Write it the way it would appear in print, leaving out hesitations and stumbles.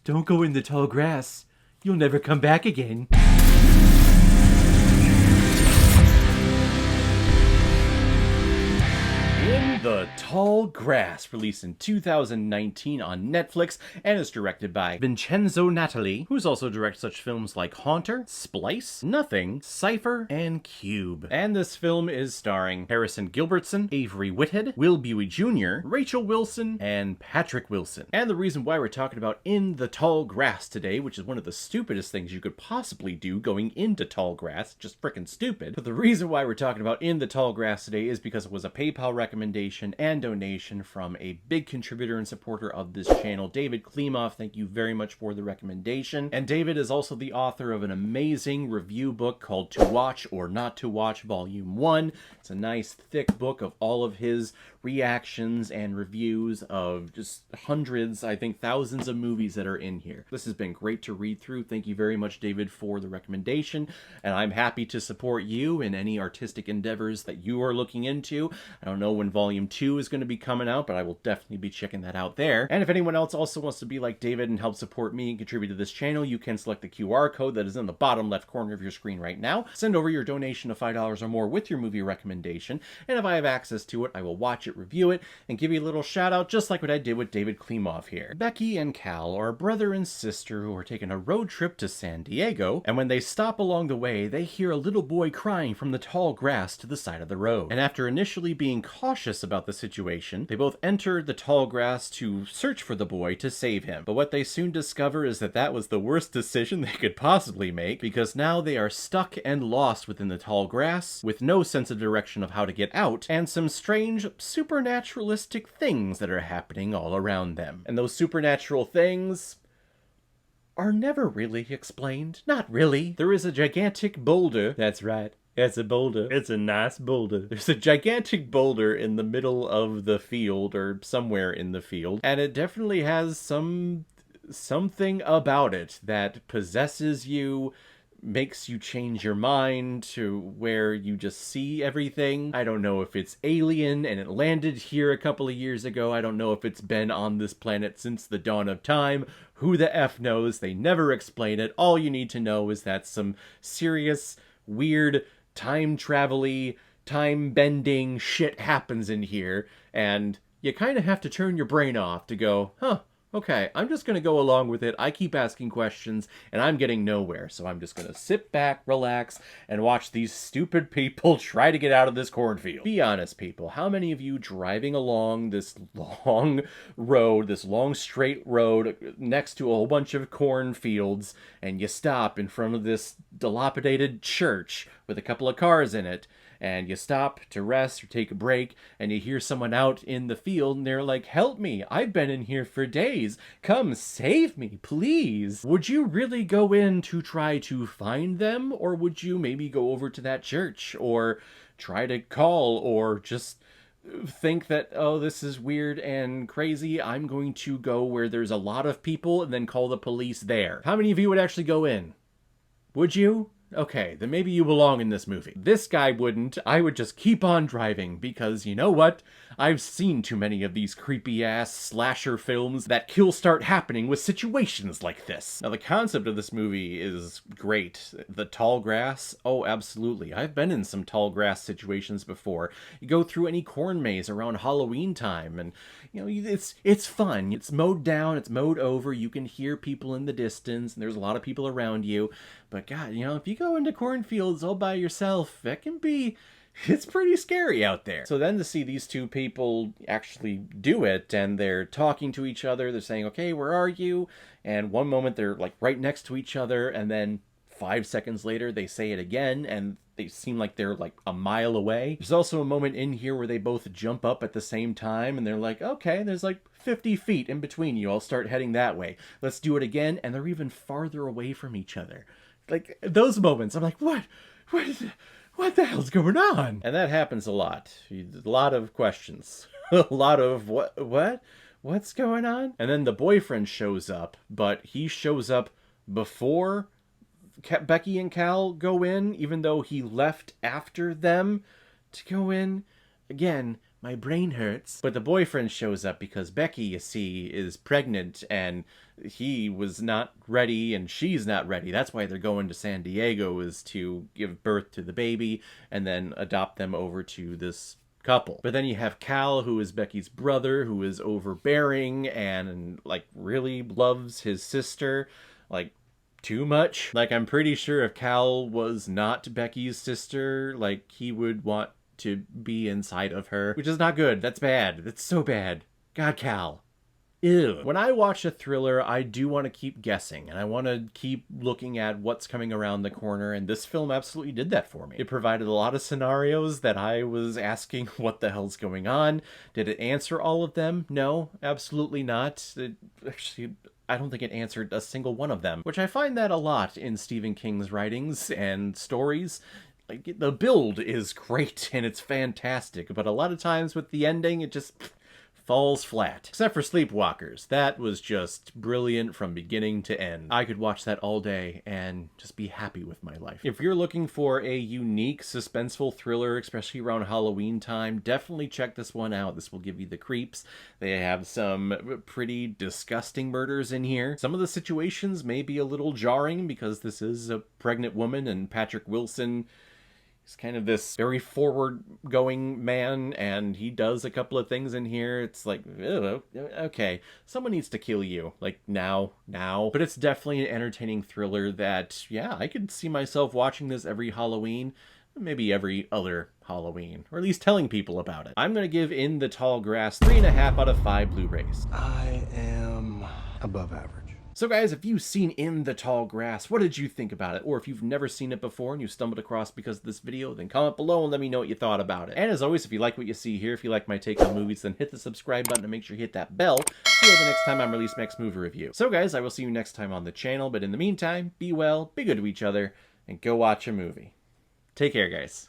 Don't go in the tall grass. You'll never come back again. In the Tall Grass, released in 2019 on Netflix, and is directed by Vincenzo Natali, who's also directed such films like Haunter, Splice, Nothing, Cypher, and Cube. And this film is starring Harrison Gilbertson, Avery Whithead, Will Buey Jr., Rachel Wilson, and Patrick Wilson. And the reason why we're talking about In the Tall Grass today, which is one of the stupidest things you could possibly do going into tall grass, just frickin' stupid, but the reason why we're talking about In the Tall Grass today is because it was a PayPal recommendation and donation from a big contributor and supporter of this channel, David Klimoff. Thank you very much for the recommendation. And David is also the author of an amazing review book called To Watch or Not to Watch Volume 1. It's a nice thick book of all of his reactions and reviews of just hundreds, I think thousands of movies that are in here. This has been great to read through. Thank you very much, David, for the recommendation, and I'm happy to support you in any artistic endeavors that you are looking into. I don't know when Volume 2 is going to be coming out, but I will definitely be checking that out there. And if anyone else also wants to be like David and help support me and contribute to this channel, you can select the QR code that is in the bottom left corner of your screen right now. Send over your donation of $5 or more with your movie recommendation, and if I have access to it, I will watch it, review it, and give you a little shout out just like what I did with David Klimoff here. Becky and Cal are a brother and sister who are taking a road trip to San Diego, and when they stop along the way, they hear a little boy crying from the tall grass to the side of the road. And after initially being cautious about the situation, they both enter the tall grass to search for the boy to save him. But what they soon discover is that that was the worst decision they could possibly make, because now they are stuck and lost within the tall grass, with no sense of direction of how to get out, and some strange supernaturalistic things that are happening all around them. And those supernatural things are never really explained. Not really. There is a gigantic boulder. That's right. It's a boulder. It's a nice boulder. There's a gigantic boulder in the middle of the field, or somewhere in the field, and it definitely has something about it that possesses you, makes you change your mind to where you just see everything. I don't know if it's alien and it landed here a couple of years ago. I don't know if it's been on this planet since the dawn of time. Who the F knows? They never explain it. All you need to know is that some serious, weird, time travel-y, time-bending shit happens in here, and you kind of have to turn your brain off to go, huh, okay, I'm just going to go along with it. I keep asking questions, and I'm getting nowhere, so I'm just going to sit back, relax, and watch these stupid people try to get out of this cornfield. Be honest, people. How many of you driving along this long road, this long straight road next to a whole bunch of cornfields, and you stop in front of this dilapidated church with a couple of cars in it, and you stop to rest or take a break, and you hear someone out in the field, and they're like, help me, I've been in here for days, come save me, please. Would you really go in to try to find them, or would you maybe go over to that church, or try to call, or just think that, oh, this is weird and crazy, I'm going to go where there's a lot of people, and then call the police there? How many of you would actually go in? Would you? Okay, then maybe you belong in this movie. This guy wouldn't. I would just keep on driving, because you know what? I've seen too many of these creepy-ass slasher films that kill start happening with situations like this. Now, the concept of this movie is great. The tall grass? Oh, absolutely. I've been in some tall grass situations before. You go through any corn maze around Halloween time, and, you know, it's fun. It's mowed down, it's mowed over, you can hear people in the distance, and there's a lot of people around you. But God, you know, if you go into cornfields all by yourself, it's pretty scary out there. So then to see these two people actually do it, and they're talking to each other, they're saying, okay, where are you? And one moment they're like right next to each other, and then 5 seconds later they say it again, and they seem like they're like a mile away. There's also a moment in here where they both jump up at the same time, and they're like, okay, there's like 50 feet in between you, I'll start heading that way. Let's do it again, and they're even farther away from each other. Like, those moments, I'm like, what the hell's going on? And that happens a lot. A lot of questions. A lot of, what's going on? And then the boyfriend shows up, but he shows up before Becky and Cal go in, even though he left after them to go in. Again, my brain hurts. But the boyfriend shows up because Becky, you see, is pregnant and he was not ready and she's not ready. That's why they're going to San Diego, is to give birth to the baby and then adopt them over to this couple. But then you have Cal, who is Becky's brother, who is overbearing and like really loves his sister, like too much. Like, I'm pretty sure if Cal was not Becky's sister, like, he would want to be inside of her, which is not good. That's bad. That's so bad. God, Cal. Ew. When I watch a thriller, I do want to keep guessing, and I want to keep looking at what's coming around the corner, and this film absolutely did that for me. It provided a lot of scenarios that I was asking, what the hell's going on? Did it answer all of them? No, absolutely not. Actually, I don't think it answered a single one of them, which I find that a lot in Stephen King's writings and stories. Like, the build is great and it's fantastic, but a lot of times with the ending, it just falls flat. Except for Sleepwalkers. That was just brilliant from beginning to end. I could watch that all day and just be happy with my life. If you're looking for a unique, suspenseful thriller, especially around Halloween time, definitely check this one out. This will give you the creeps. They have some pretty disgusting murders in here. Some of the situations may be a little jarring because this is a pregnant woman and Patrick Wilson, he's kind of this very forward-going man, and he does a couple of things in here. It's like, okay, someone needs to kill you. Like, now. But it's definitely an entertaining thriller that, yeah, I could see myself watching this every Halloween, maybe every other Halloween, or at least telling people about it. I'm going to give In the Tall Grass 3.5 out of 5 Blu-rays. I am above average. So guys, if you've seen In the Tall Grass, what did you think about it? Or if you've never seen it before and you stumbled across because of this video, then comment below and let me know what you thought about it. And as always, if you like what you see here, if you like my take on movies, then hit the subscribe button and make sure you hit that bell so the next time I'm released my next movie review. So guys, I will see you next time on the channel, but in the meantime, be well, be good to each other, and go watch a movie. Take care, guys.